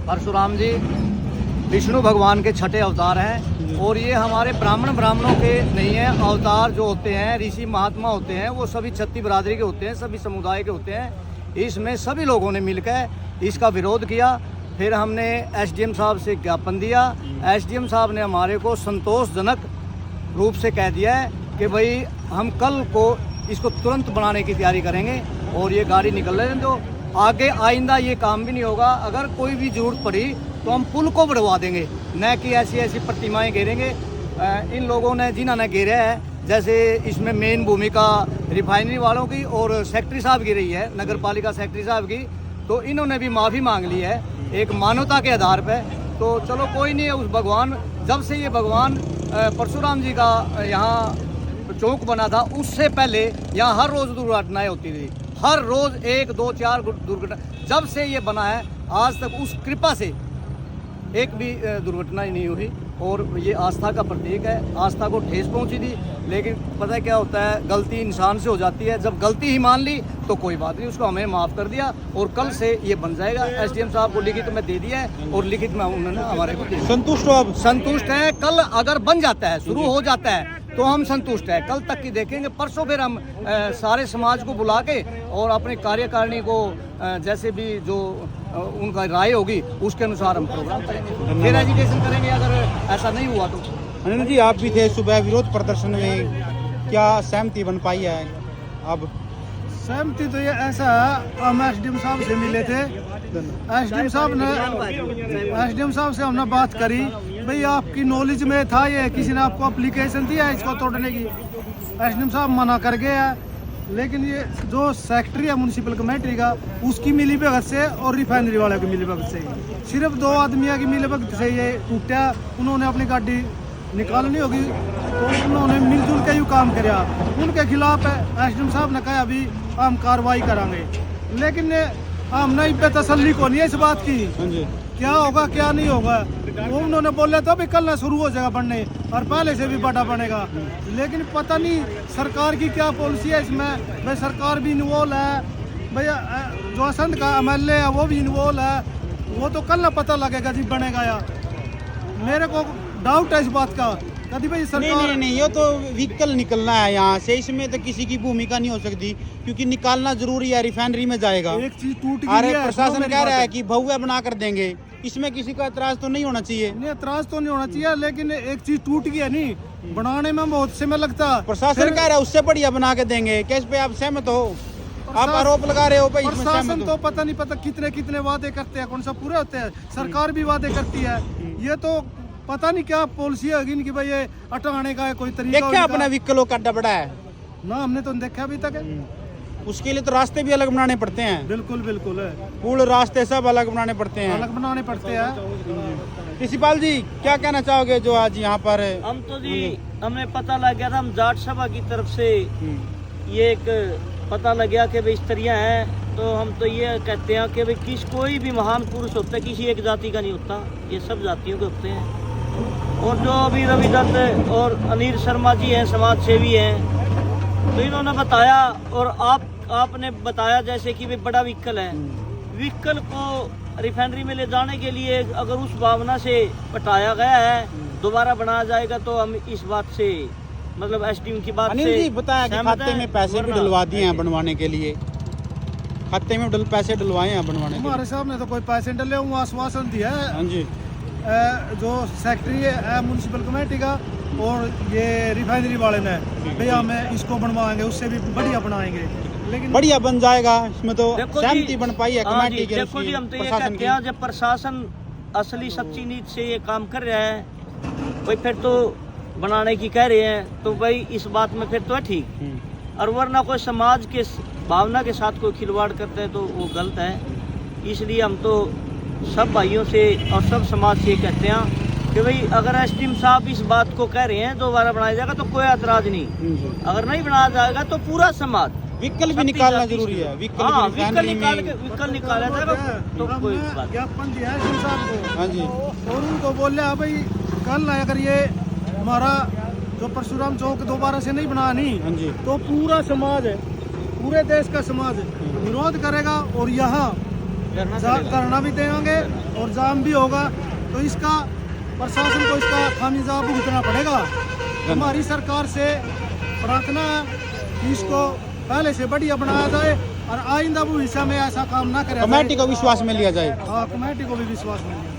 परशुराम जी विष्णु भगवान के छठे अवतार हैं और ये हमारे ब्राह्मणों के नहीं है। अवतार जो होते हैं, ऋषि महात्मा होते हैं, वो सभी छत्ती बिरादरी के होते हैं, सभी समुदाय के होते हैं। इसमें सभी लोगों ने मिलकर इसका विरोध किया। फिर हमने एसडीएम साहब से ज्ञापन दिया। एसडीएम साहब ने हमारे को संतोषजनक रूप से कह दिया है कि भाई हम कल को इसको तुरंत बनाने की तैयारी करेंगे और ये गाड़ी निकल रहे हैं। तो आगे आइंदा ये काम भी नहीं होगा। अगर कोई भी जरूरत पड़ी तो हम पुल को बढ़वा देंगे, न कि ऐसी प्रतिमाएं घेरेंगे। इन लोगों ने जिन्होंने घेरा है, जैसे इसमें मेन भूमिका रिफाइनरी वालों की और सेक्रेटरी साहब की रही है, नगर पालिका सेक्रेटरी साहब की, तो इन्होंने भी माफ़ी मांग ली है एक मानवता के आधार पर। तो चलो कोई नहीं है। उस भगवान, जब से ये भगवान परशुराम जी का यहाँ चौक बना था, उससे पहले यहाँ हर रोज़ दुर्घटनाएं होती थी। हर रोज़ 1, 2, 4 दुर्घटना। जब से ये बना है आज तक उस कृपा से एक भी दुर्घटना ही नहीं हुई और ये आस्था का प्रतीक है। आस्था को ठेस पहुंची थी, लेकिन पता है क्या होता है, गलती इंसान से हो जाती है। जब गलती ही मान ली तो कोई बात नहीं, उसको हमें माफ़ कर दिया और कल से ये बन जाएगा। एसडीएम साहब को लिखित में दे दिया है और लिखित में उन्होंने हमारे को दिया। संतुष्ट हो आप? संतुष्ट है। कल अगर बन जाता है, शुरू हो जाता है, तो हम संतुष्ट है। कल तक की देखेंगे। परसों फिर हम सारे समाज को बुला के और अपने कार्यकारिणी को जैसे भी जो उनका राय होगी उसके अनुसार हम प्रोग्राम करेंगे, फिर एजुकेशन करेंगे अगर ऐसा नहीं हुआ तो। अनिल जी, आप भी थे सुबह विरोध प्रदर्शन में, क्या सहमति बन पाई है अब? सहमति तो ये ऐसा है, हम एसडीएम साहब से मिले थे। एसडीएम साहब से हमने बात करी, भाई आपकी नॉलेज में था ये, किसी ने आपको एप्लीकेशन दिया है इसको तोड़ने की? एसडीएम साहब मना कर गए हैं। लेकिन ये जो सेक्रेटरी है म्यूनसिपल कमेटी का, उसकी मिली भगत से और रिफाइनरी वाले की मिली भगत से, सिर्फ 2 आदमियों की मिली भगत से ये टूटा। उन्होंने अपनी गाड़ी निकालनी होगी तो उन्होंने मिलजुल के ही काम किया। उनके खिलाफ एसडीएम साहब ने कहा अभी हम कार्रवाई करांगे, लेकिन हम नहीं पे तसल्ली को नहीं है इस बात की क्या होगा क्या नहीं होगा। वो उन्होंने बोला था भी कल ना शुरू हो जाएगा बनने और पहले से भी बड़ा बनेगा, लेकिन पता नहीं सरकार की क्या पॉलिसी है इसमें। भाई सरकार भी इन्वॉल्व है, भैया जो असंध का एमएलए है वो भी इन्वॉल्व है। वो तो कल ना पता लगेगा जी बनेगा या। मेरे को डाउट है इस बात का। कभी भाई सरकार नहीं, ये तो व्हीकल निकलना है यहाँ से, इसमें तो किसी की भूमिका नहीं हो सकती क्योंकि निकालना जरूरी है, रिफाइनरी में जाएगा। एक चीज टूट अरे गई है, प्रशासन कह रहा है कि भव्य बना कर देंगे, इसमें किसी का एतराज तो नहीं होना चाहिए। नहीं, एतराज तो नहीं होना चाहिए, लेकिन एक चीज टूट गई है नहीं, बनाने में बहुत समय लगता है। प्रशासन कह रहा है उससे बढ़िया बना के देंगे, क्या इस पे आप सहमत हो? आप आरोप लगा रहे हो भाई, इसमें प्रशासन सहमत तो हो? पता नहीं पता कितने वादे करते हैं, कौन सा पूरे होते हैं। सरकार भी वादे करती है, ये तो पता नहीं क्या पॉलिसी है इनकी, भाई ये हटाने का है कोई तरीका। देखा अपना व्हीकल का अड्डा बड़ा है ना, हमने तो देखा अभी तक है। उसके लिए तो रास्ते भी अलग बनाने पड़ते हैं। बिल्कुल बिल्कुल है, पुल रास्ते सब अलग बनाने पड़ते हैं, अलग बनाने पड़ते हैं। प्रिंसिपल जी क्या कहना चाहोगे जो आज यहाँ पर? हम तो जी हमें पता लग गया था, हम जाट सभा की तरफ से ये एक पता लग गया कि भाई इस तरह है, तो हम तो ये कहते हैं कि भाई कोई भी महान पुरुष होता है किसी एक जाति का नहीं होता, ये सब जातियों के होते हैं। और जो अभी रवि दत्त और अनिल शर्मा जी हैं, समाज सेवी हैं, तो इन्होंने बताया और आपने बताया जैसे कि भाई बड़ा व्हीकल है, व्हीकल को रिफाइनरी में ले जाने के लिए अगर उस भावना से हटाया गया है, दोबारा बनाया जाएगा तो हम इस बात से मतलब एसडीएम की बात अनिल से जी बताया कि खाते में पैसे भी डलवा दिए हैं बनवाने के लिए, खाते में पैसे डलवाए हैं बनवाने के लिए। हमारे साहब ने तो कोई पैसे डले हुए आश्वासन दिया है। हाँ जी, जो सेक्रेटरी है म्यूनसिपल कमेटी का और ये रिफाइनरी वाले ने, भैया हमें इसको बनवाएंगे, उससे भी बढ़िया बनाएंगे, लेकिन बढ़िया बन जाएगा। इसमें तो देखो सहमति बन पाई है हाँ कमेटी के देखो जी, हम तो ये प्रशासन कहते हैं जब प्रशासन असली सच्ची नीति से ये काम कर रहा है, भाई फिर तो बनाने की कह रहे हैं, तो भाई इस बात में फिर तो है ठीक। और वरना कोई समाज के भावना के साथ कोई खिलवाड़ करते हैं तो वो गलत है। इसलिए हम तो सब भाइयों से और सब समाज से कहते हैं कि भाई अगर एसडीएम साहब इस बात को कह रहे हैं दोबारा बनाया जाएगा तो कोई एतराज नहीं, अगर नहीं बनाया जाएगा तो पूरा समाज व्हीकल भी निकालना जरूरी है। व्हीकल निकाला जाएगा तो कोई बात। ज्ञापन दिया है एसडीएम साहब को। हाँ जी, और उनको बोले भाई कल अगर ये हमारा जो परशुराम चौक दोबारा से नहीं बना नहीं, हाँ जी, तो पूरा समाज है, पूरे देश का समाज विरोध करेगा और यहाँ धरना भी देंगे और जाम भी होगा, तो इसका प्रशासन को इसका खामियाजा भुगतना पड़ेगा। हमारी सरकार से प्रार्थना है कि इसको पहले से बढ़िया बनाया जाए और आइंदा भविष्य में ऐसा काम ना करे। कमेटी को विश्वास में लिया जाए। हाँ, कमेटी को भी विश्वास में लिया।